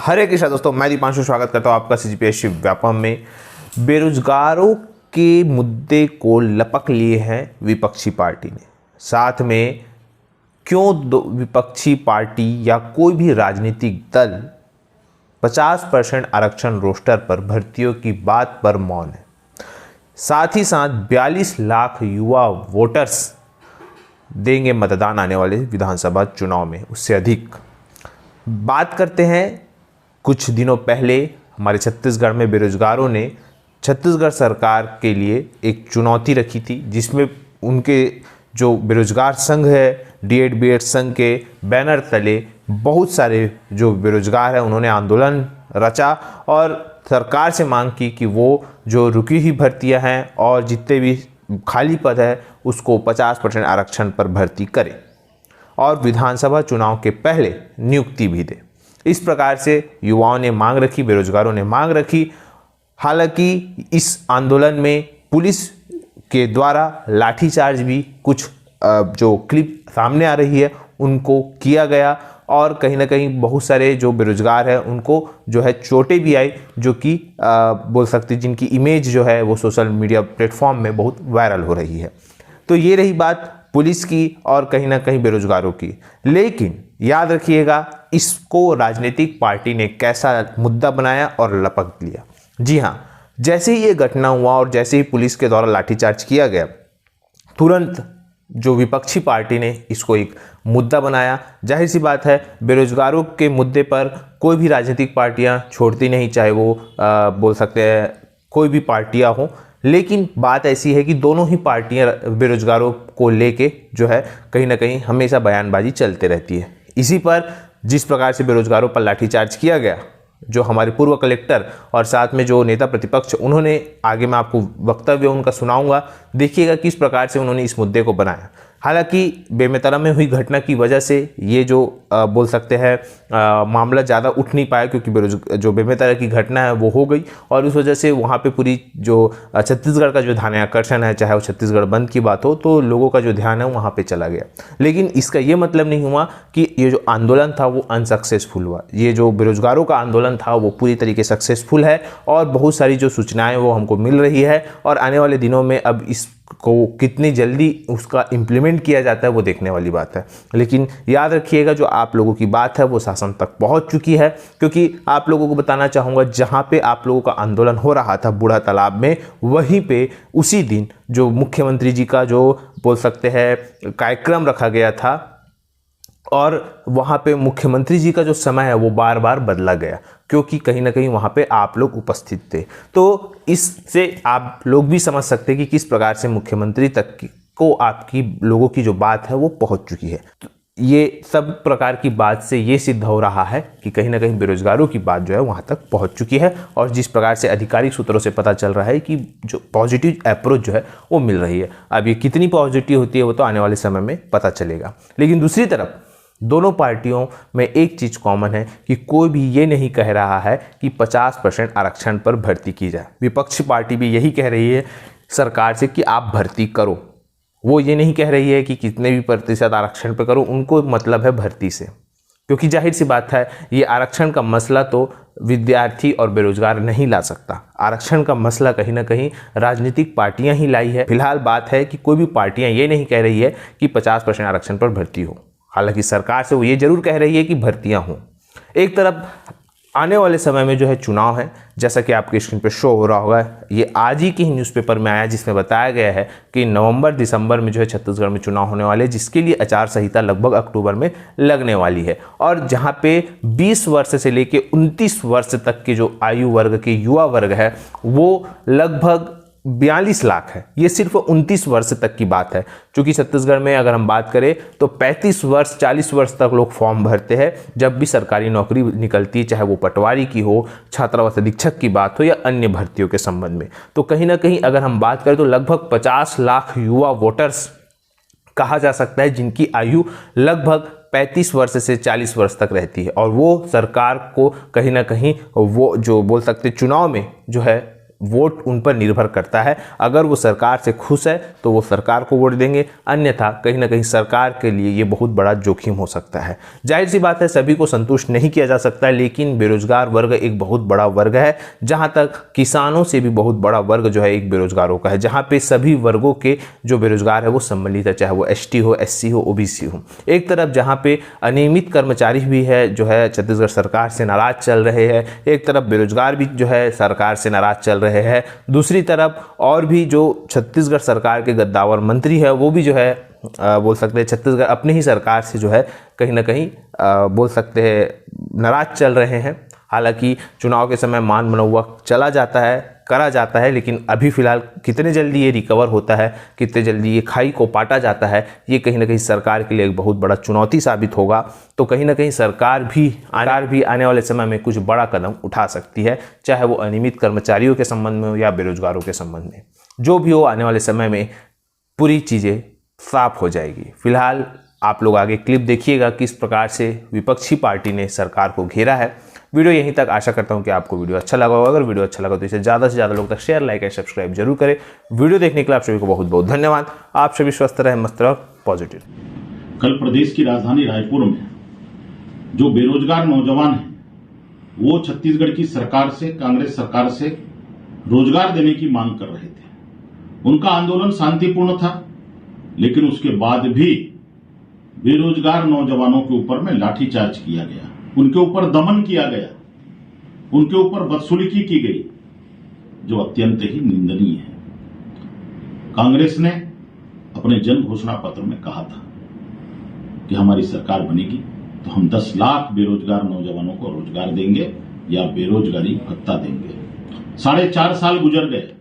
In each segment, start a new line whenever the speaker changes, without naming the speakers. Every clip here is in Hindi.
हरे कृष्णा दोस्तों, मैं दीपांशु स्वागत करता हूँ आपका सीजीपीएससी व्यापम में। बेरोजगारों के मुद्दे को लपक लिए हैं विपक्षी पार्टी ने। साथ में क्यों विपक्षी पार्टी या कोई भी राजनीतिक दल 50% आरक्षण रोस्टर पर भर्तियों की बात पर मौन है। साथ ही साथ 42 लाख युवा वोटर्स देंगे मतदान आने वाले विधानसभा चुनाव में, उससे अधिक। बात करते हैं, कुछ दिनों पहले हमारे छत्तीसगढ़ में बेरोजगारों ने छत्तीसगढ़ सरकार के लिए एक चुनौती रखी थी, जिसमें उनके जो बेरोजगार संघ है, डीएड बीएड संघ के बैनर तले बहुत सारे जो बेरोजगार हैं उन्होंने आंदोलन रचा और सरकार से मांग की कि वो जो रुकी हुई भर्तियां हैं और जितने भी खाली पद है उसको 50% आरक्षण पर भर्ती करे और विधानसभा चुनाव के पहले नियुक्ति भी दे। इस प्रकार से युवाओं ने मांग रखी, बेरोजगारों ने मांग रखी। हालांकि इस आंदोलन में पुलिस के द्वारा लाठीचार्ज भी कुछ जो क्लिप सामने आ रही है उनको किया गया और कहीं ना कहीं बहुत सारे जो बेरोजगार हैं उनको जो है चोटें भी आई, जो कि बोल सकते जिनकी इमेज जो है वो सोशल मीडिया प्लेटफॉर्म में बहुत वायरल हो रही है। तो ये रही बात पुलिस की और कहीं ना कहीं बेरोजगारों की। लेकिन याद रखिएगा, इसको राजनीतिक पार्टी ने कैसा मुद्दा बनाया और लपक लिया। जी हाँ, जैसे ही ये घटना हुआ और जैसे ही पुलिस के द्वारा लाठीचार्ज किया गया, तुरंत जो विपक्षी पार्टी ने इसको एक मुद्दा बनाया। जाहिर सी बात है, बेरोजगारों के मुद्दे पर कोई भी राजनीतिक पार्टियां छोड़ती नहीं, चाहे वो बोल सकते हैं कोई भी पार्टियां हो। लेकिन बात ऐसी है कि दोनों ही पार्टियां बेरोजगारों को लेके जो है कहीं ना कहीं हमेशा बयानबाजी चलते रहती है। इसी पर जिस प्रकार से बेरोजगारों पर लाठीचार्ज किया गया, जो हमारे पूर्व कलेक्टर और साथ में जो नेता प्रतिपक्ष, उन्होंने आगे मैं आपको वक्तव्य उनका सुनाऊंगा, देखिएगा किस प्रकार से उन्होंने इस मुद्दे को बनाया। हालांकि बेमेतरा में हुई घटना की वजह से ये जो बोल सकते हैं मामला ज़्यादा उठ नहीं पाया, क्योंकि जो बेमेतरा की घटना है वो हो गई और उस वजह से वहाँ पे पूरी जो छत्तीसगढ़ का जो ध्यान आकर्षण है, चाहे वो छत्तीसगढ़ बंद की बात हो, तो लोगों का जो ध्यान है वहाँ पे चला गया। लेकिन इसका ये मतलब नहीं हुआ कि ये जो आंदोलन था वो अनसक्सेसफुल हुआ। ये जो बेरोजगारों का आंदोलन था वो पूरी तरीके से सक्सेसफुल है और बहुत सारी जो सूचनाएँ वो हमको मिल रही है और आने वाले दिनों में अब इस को कितनी जल्दी उसका इम्प्लीमेंट किया जाता है वो देखने वाली बात है। लेकिन याद रखिएगा, जो आप लोगों की बात है वो शासन तक पहुंच चुकी है, क्योंकि आप लोगों को बताना चाहूँगा, जहां पे आप लोगों का आंदोलन हो रहा था बूढ़ा तालाब में, वहीं पे उसी दिन जो मुख्यमंत्री जी का जो बोल सकते हैं कार्यक्रम रखा गया था और वहाँ पे मुख्यमंत्री जी का जो समय है वो बार बार बदला गया, क्योंकि कहीं ना कहीं वहाँ पे आप लोग उपस्थित थे। तो इससे आप लोग भी समझ सकते हैं कि किस प्रकार से मुख्यमंत्री तक को आपकी लोगों की जो बात है वो पहुँच चुकी है। तो ये सब प्रकार की बात से ये सिद्ध हो रहा है कि कहीं ना कहीं बेरोजगारों की बात जो है वहाँ तक पहुँच चुकी है और जिस प्रकार से आधिकारिक सूत्रों से पता चल रहा है कि जो पॉजिटिव अप्रोच जो है वो मिल रही है। अब ये कितनी पॉजिटिव होती है वो तो आने वाले समय में पता चलेगा। लेकिन दूसरी तरफ दोनों पार्टियों में एक चीज़ कॉमन है कि कोई भी ये नहीं कह रहा है कि 50% आरक्षण पर भर्ती की जाए। विपक्षी पार्टी भी यही कह रही है सरकार से कि आप भर्ती करो। वो ये नहीं कह रही है कि कितने भी प्रतिशत आरक्षण पर करो, उनको मतलब है भर्ती से, क्योंकि जाहिर सी बात है ये आरक्षण का मसला तो विद्यार्थी और बेरोजगार नहीं ला सकता। आरक्षण का मसला कहीं ना कहीं राजनीतिक पार्टियां ही लाई है। फिलहाल बात है कि कोई भी पार्टियां ये नहीं कह रही है कि 50% आरक्षण पर भर्ती हो। हालांकि सरकार से वो ये जरूर कह रही है कि भर्तियां हों। एक तरफ आने वाले समय में जो है चुनाव है, जैसा कि आपके स्क्रीन पर शो हो रहा होगा, ये आज ही की न्यूज़पेपर में आया जिसमें बताया गया है कि नवंबर दिसंबर में जो है छत्तीसगढ़ में चुनाव होने वाले, जिसके लिए आचार संहिता लगभग अक्टूबर में लगने वाली है और जहां पे 20 वर्ष से लेके 29 वर्ष तक के जो आयु वर्ग के युवा वर्ग है वो लगभग 42 लाख है। ये सिर्फ 29 वर्ष तक की बात है, क्योंकि छत्तीसगढ़ में अगर हम बात करें तो 35 वर्ष 40 वर्ष तक लोग फॉर्म भरते हैं जब भी सरकारी नौकरी निकलती है, चाहे वो पटवारी की हो, छात्रावास अधीक्षक की बात हो या अन्य भर्तियों के संबंध में। तो कहीं ना कहीं अगर हम बात करें तो लगभग 50 लाख युवा वोटर्स कहा जा सकता है जिनकी आयु लगभग 35 वर्ष से 40 वर्ष तक रहती है और वो सरकार को कहीं ना कहीं वो जो बोल सकते चुनाव में जो है वोट उन पर निर्भर करता है। अगर वो सरकार से खुश है तो वो सरकार को वोट देंगे, अन्यथा कहीं ना कहीं सरकार के लिए ये बहुत बड़ा जोखिम हो सकता है। जाहिर सी बात है सभी को संतुष्ट नहीं किया जा सकता, लेकिन बेरोजगार वर्ग एक बहुत बड़ा वर्ग है। जहां तक किसानों से भी बहुत बड़ा वर्ग जो है एक बेरोजगारों का है, जहां पे सभी वर्गों के जो बेरोजगार है वो सम्मिलित है, चाहे वो एसटी हो, एससी हो, ओबीसी हो। एक तरफ जहां पे अनियमित कर्मचारी भी है जो है छत्तीसगढ़ सरकार से नाराज चल रहे हैं, एक तरफ बेरोजगार भी जो है सरकार से नाराज चल रहे हैं, दूसरी तरफ और भी जो छत्तीसगढ़ सरकार के गद्दावर मंत्री है वो भी जो है बोल सकते हैं छत्तीसगढ़ अपनी ही सरकार से जो है कहीं ना कहीं बोल सकते हैं नाराज चल रहे हैं। हालांकि चुनाव के समय मान बनौवा चला जाता है, करा जाता है, लेकिन अभी फिलहाल कितने जल्दी ये रिकवर होता है, कितने जल्दी ये खाई को पाटा जाता है, ये कहीं ना कहीं सरकार के लिए एक बहुत बड़ा चुनौती साबित होगा। तो कहीं ना कहीं सरकार भी आने वाले समय में कुछ बड़ा कदम उठा सकती है, चाहे वो अनियमित कर्मचारियों के संबंध में हो या बेरोजगारों के संबंध में। जो भी हो, आने वाले समय में पूरी चीज़ें साफ हो जाएगी। फिलहाल आप लोग आगे क्लिप देखिएगा किस प्रकार से विपक्षी पार्टी ने सरकार को घेरा है। वीडियो यहीं तक, आशा करता हूं कि आपको वीडियो अच्छा लगा होगा। अगर वीडियो अच्छा लगा तो इसे ज़्यादा से ज़्यादा लोग तक शेयर, लाइक एंड सब्सक्राइब जरूर करें। वीडियो देखने के लिए आप सभी को बहुत बहुत धन्यवाद। आप सभी स्वस्थ रहें, मस्त रहें, पॉजिटिव।
कल प्रदेश की राजधानी रायपुर में जो बेरोजगार नौजवान हैं वो छत्तीसगढ़ की सरकार से, कांग्रेस सरकार से रोजगार देने की मांग कर रहे थे। उनका आंदोलन शांतिपूर्ण था, लेकिन उसके बाद भी बेरोजगार नौजवानों के ऊपर में लाठीचार्ज किया गया, उनके ऊपर दमन किया गया, उनके ऊपर बदसलूकी की गई, जो अत्यंत ही निंदनीय है। कांग्रेस ने अपने जन घोषणा पत्र में कहा था कि हमारी सरकार बनेगी तो हम 10 लाख बेरोजगार नौजवानों को रोजगार देंगे या बेरोजगारी भत्ता देंगे। 4.5 साल गुजर गए।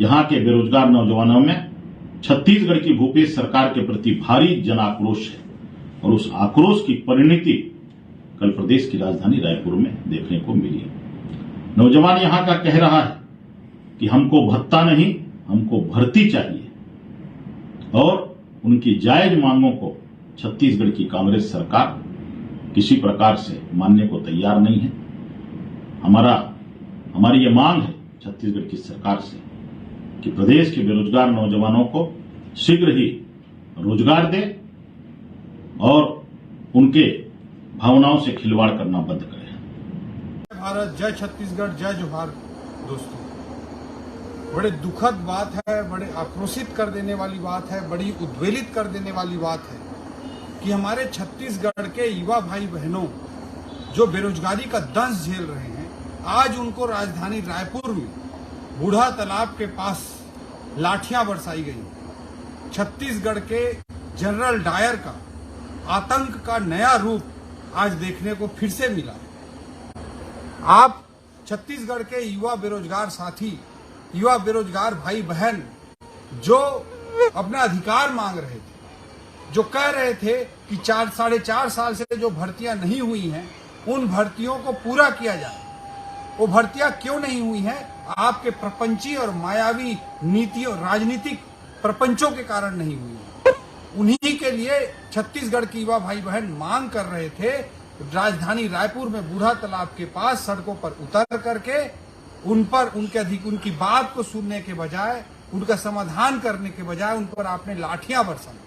यहां के बेरोजगार नौजवानों में छत्तीसगढ़ की भूपेश सरकार के प्रति भारी जन आक्रोश है, और उस आक्रोश की परिणति कल प्रदेश की राजधानी रायपुर में देखने को मिली। नौजवान यहां का कह रहा है कि हमको भत्ता नहीं, हमको भर्ती चाहिए, और उनकी जायज मांगों को छत्तीसगढ़ की कांग्रेस सरकार किसी प्रकार से मानने को तैयार नहीं है। हमारी ये मांग है छत्तीसगढ़ की सरकार से कि प्रदेश के बेरोजगार नौजवानों को शीघ्र ही रोजगार दे और उनके भावनाओं से खिलवाड़ करना बंद करें।
जय भारत, जय छत्तीसगढ़, जय जोहार। दोस्तों, बड़े दुखद बात है, बड़े आक्रोशित कर देने वाली बात है, बड़ी उद्वेलित कर देने वाली बात है कि हमारे छत्तीसगढ़ के युवा भाई बहनों जो बेरोजगारी का दंश झेल रहे हैं, आज उनको राजधानी रायपुर में बूढ़ा तालाब के पास लाठियां बरसाई गई। छत्तीसगढ़ के जनरल डायर का आतंक का नया रूप आज देखने को फिर से मिला है। आप छत्तीसगढ़ के युवा बेरोजगार साथी, युवा बेरोजगार भाई बहन जो अपना अधिकार मांग रहे थे, जो कह रहे थे कि 4-4.5 साल से जो भर्तियां नहीं हुई हैं उन भर्तियों को पूरा किया जाए। वो भर्तियां क्यों नहीं हुई हैं? आपके प्रपंची और मायावी नीति और राजनीतिक प्रपंचों के कारण नहीं हुई है। उन्हीं के लिए छत्तीसगढ़ की युवा भाई बहन मांग कर रहे थे राजधानी रायपुर में बूढ़ा तालाब के पास सड़कों पर उतर करके उनकी बात को सुनने के बजाय, उनका समाधान करने के बजाय उन पर आपने लाठियां बरसाई।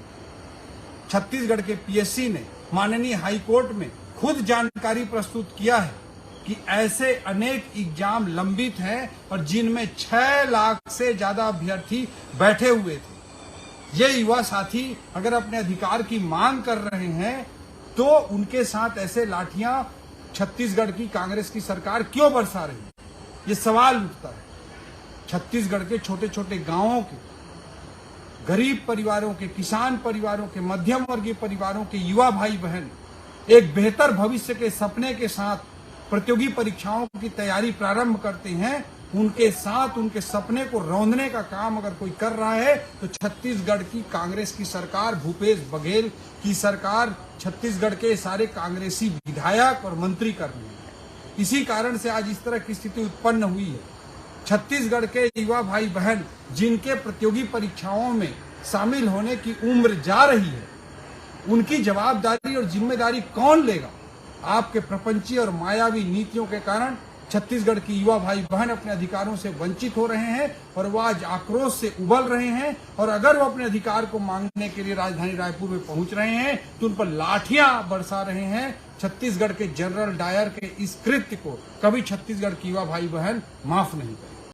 छत्तीसगढ़ के पीएससी ने माननीय हाईकोर्ट में खुद जानकारी प्रस्तुत किया है कि ऐसे अनेक एग्जाम लंबित हैं और जिनमें 6 लाख से ज्यादा अभ्यर्थी बैठे हुए थे। ये युवा साथी अगर अपने अधिकार की मांग कर रहे हैं तो उनके साथ ऐसे लाठियां छत्तीसगढ़ की कांग्रेस की सरकार क्यों बरसा रही है? ये सवाल उठता है। छत्तीसगढ़ के छोटे छोटे गांवों के गरीब परिवारों के, किसान परिवारों के, मध्यम वर्गीय परिवारों के युवा भाई बहन एक बेहतर भविष्य के सपने के साथ प्रतियोगी परीक्षाओं की तैयारी प्रारंभ करते हैं। उनके साथ उनके सपने को रौंदने का काम अगर कोई कर रहा है तो छत्तीसगढ़ की कांग्रेस की सरकार, भूपेश बघेल की सरकार, छत्तीसगढ़ के सारे कांग्रेसी विधायक और मंत्री कर रहे हैं। इसी कारण से आज इस तरह की स्थिति उत्पन्न हुई है। छत्तीसगढ़ के युवा भाई बहन जिनके प्रतियोगी परीक्षाओं में शामिल होने की उम्र जा रही है, उनकी जवाबदारी और जिम्मेदारी कौन लेगा? आपके प्रपंची और मायावी नीतियों के कारण छत्तीसगढ़ की युवा भाई बहन अपने अधिकारों से वंचित हो रहे हैं और वो आज आक्रोश से उबल रहे हैं। और अगर वो अपने अधिकार को मांगने के लिए राजधानी रायपुर में पहुंच रहे हैं तो उन पर लाठियां बरसा रहे हैं। छत्तीसगढ़ के जनरल डायर के इस कृत्य को कभी छत्तीसगढ़ की युवा भाई बहन माफ नहीं करें।